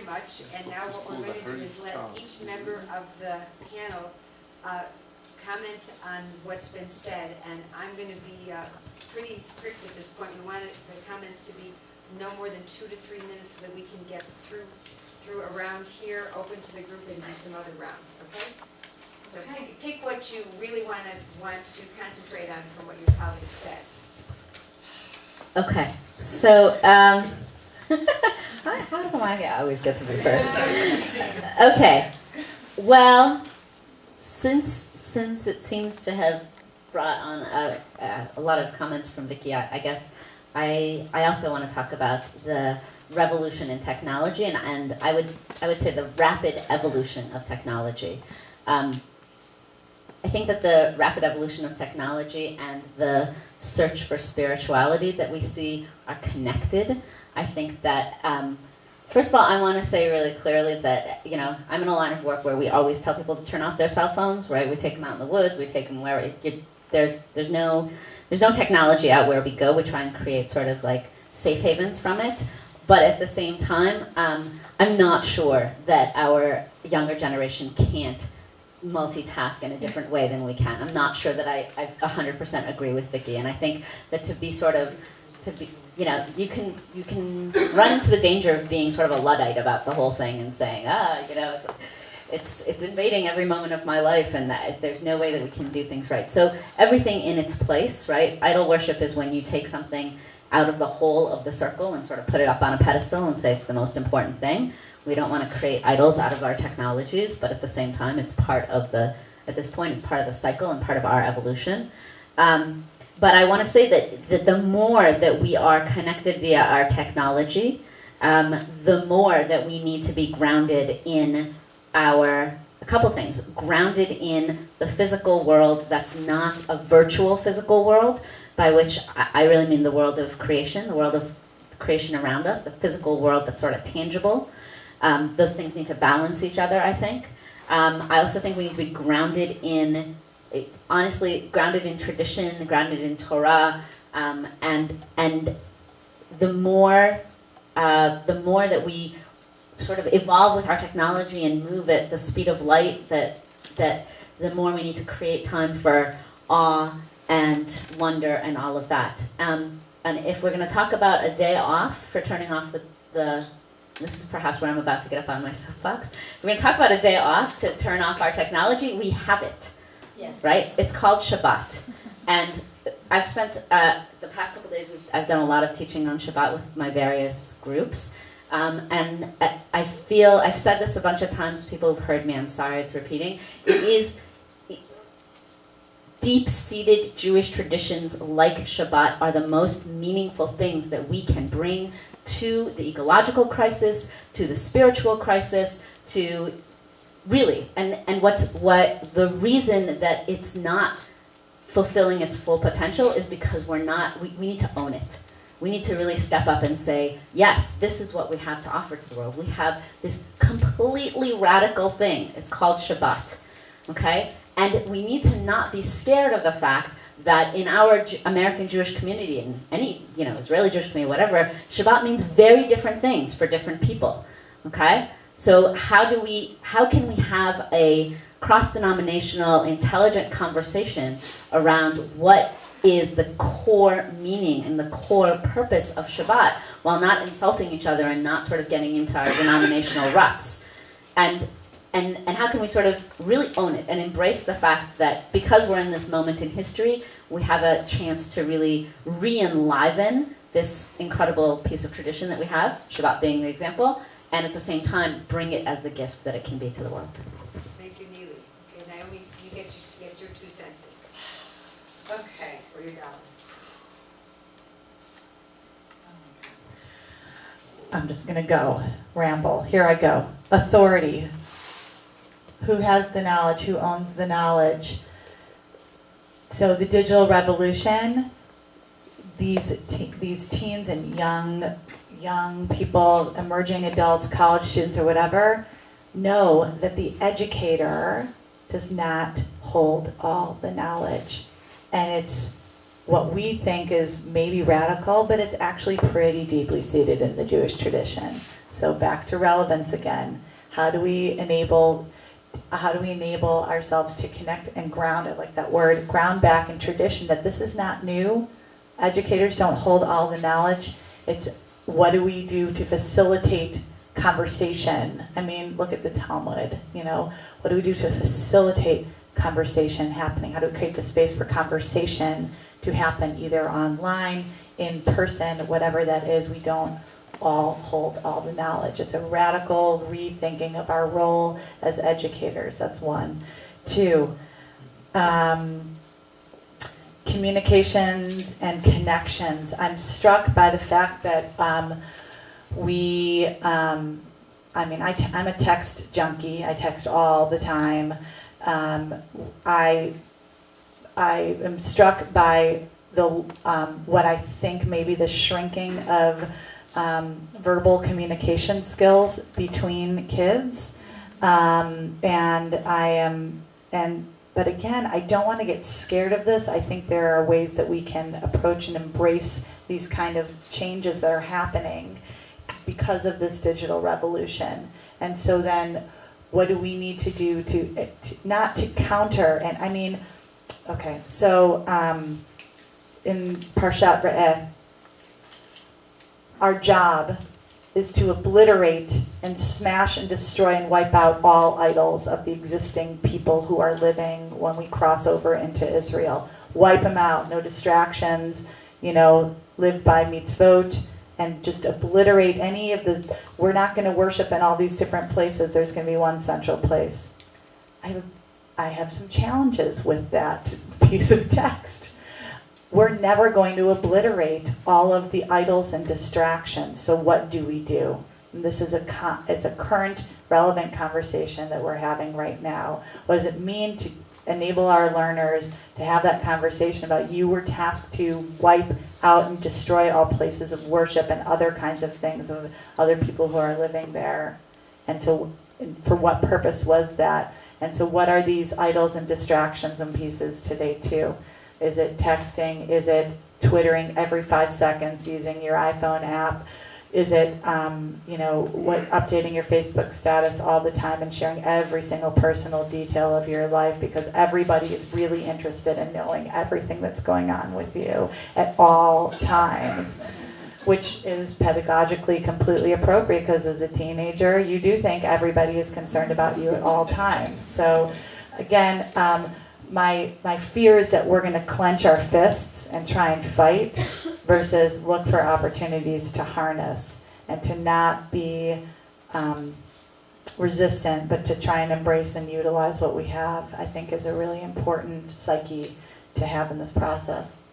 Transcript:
very much. And now what we're going to do is let each member of the panel comment on what's been said. And I'm going to be pretty strict at this point. We want the comments to be no more than 2 to 3 minutes so that we can get through a round here, open to the group, and do some other rounds, okay? So pick what you really want to concentrate on from what your colleagues said. Okay, so how do I always get to be first? Okay, well, since it seems to have brought on a lot of comments from Vicky, I guess I also want to talk about the revolution in technology, and I would say the rapid evolution of technology. I think that the rapid evolution of technology and the search for spirituality that we see are connected. I think that, first of all, I want to say really clearly that, you know, I'm in a line of work where we always tell people to turn off their cell phones, right? We take them out in the woods, we take them where there's no technology out where we go. We try and create sort of like safe havens from it. But at the same time, I'm not sure that our younger generation can't multitask in a different way than we can. I'm not sure that I 100% agree with Vicky, and I think that you know, you can run into the danger of being sort of a Luddite about the whole thing and saying, you know, it's invading every moment of my life, and that there's no way that we can do things right. So everything in its place, right? Idol worship is when you take something out of the whole of the circle and sort of put it up on a pedestal and say it's the most important thing. We don't want to create idols out of our technologies, but at the same time, it's part of at this point, it's part of the cycle and part of our evolution. But I want to say that the more that we are connected via our technology, the more that we need to be grounded in a couple things. Grounded in the physical world that's not a virtual physical world, by which I really mean the world of creation, the world of creation around us, the physical world that's sort of tangible. Those things need to balance each other, I think. I also think we need to be grounded in, honestly, grounded in tradition, grounded in Torah, and the more that we sort of evolve with our technology and move at the speed of light, that the more we need to create time for awe and wonder and all of that. And if we're going to talk about a day off for turning off this is perhaps where I'm about to get up on my soapbox. We're going to talk about a day off to turn off our technology. We have it, yes, right? It's called Shabbat. And I've spent the past couple days, I've done a lot of teaching on Shabbat with my various groups. And I feel, I've said this a bunch of times, people have heard me, I'm sorry it's repeating. It is deep-seated Jewish traditions like Shabbat are the most meaningful things that we can bring to the ecological crisis, to the spiritual crisis, to really, and what the reason that it's not fulfilling its full potential is because we need to own it. We need to really step up and say, yes, this is what we have to offer to the world. We have this completely radical thing. It's called Shabbat, okay? And we need to not be scared of the fact that in our American Jewish community, in any, you know, Israeli Jewish community, whatever, Shabbat means very different things for different people, okay? So how can we have a cross-denominational, intelligent conversation around what is the core meaning and the core purpose of Shabbat, while not insulting each other and not sort of getting into our denominational ruts? And how can we sort of really own it and embrace the fact that because we're in this moment in history, we have a chance to really re-enliven this incredible piece of tradition that we have, Shabbat being the example, and at the same time bring it as the gift that it can be to the world. Thank you, Nili. Okay, Naomi, you get your 2 cents in. Okay, where you going? I'm just going to ramble. Here I go. Authority. Who has the knowledge? Who owns the knowledge? So the digital revolution, these teens and young people, emerging adults, college students or whatever, know that the educator does not hold all the knowledge. And it's what we think is maybe radical, but it's actually pretty deeply seated in the Jewish tradition. So back to relevance again. How do we enable ourselves to connect and ground, I like that word, ground back in tradition, that this is not new. Educators don't hold all the knowledge. It's what do we do to facilitate conversation? I mean, look at the Talmud, what do we do to facilitate conversation happening? How do we create the space for conversation to happen either online, in person, whatever that is? We don't all hold all the knowledge. It's a radical rethinking of our role as educators. That's one. Two, communication and connections. I'm struck by the fact that I'm a text junkie. I text all the time. I am struck by the what I think maybe the shrinking of verbal communication skills between kids, but again, I don't want to get scared of this. I think there are ways that we can approach and embrace these kind of changes that are happening because of this digital revolution. And so then, what do we need to do to not to counter? And I mean, okay, so in Parshat Re'eh, our job is to obliterate and smash and destroy and wipe out all idols of the existing people who are living when we cross over into Israel. Wipe them out, no distractions, live by mitzvot, and just obliterate any of the, we're not going to worship in all these different places, there's going to be one central place. I have some challenges with that piece of text. We're never going to obliterate all of the idols and distractions. So what do we do? And this is it's a current, relevant conversation that we're having right now. What does it mean to enable our learners to have that conversation about you were tasked to wipe out and destroy all places of worship and other kinds of things of other people who are living there? And for what purpose was that? And so what are these idols and distractions and pieces today too? Is it texting? Is it Twittering every 5 seconds using your iPhone app? Is it, updating your Facebook status all the time and sharing every single personal detail of your life because everybody is really interested in knowing everything that's going on with you at all times, which is pedagogically completely appropriate because as a teenager, you do think everybody is concerned about you at all times. So again, my fear is that we're going to clench our fists and try and fight versus look for opportunities to harness and to not be resistant, but to try and embrace and utilize what we have, I think is a really important psyche to have in this process.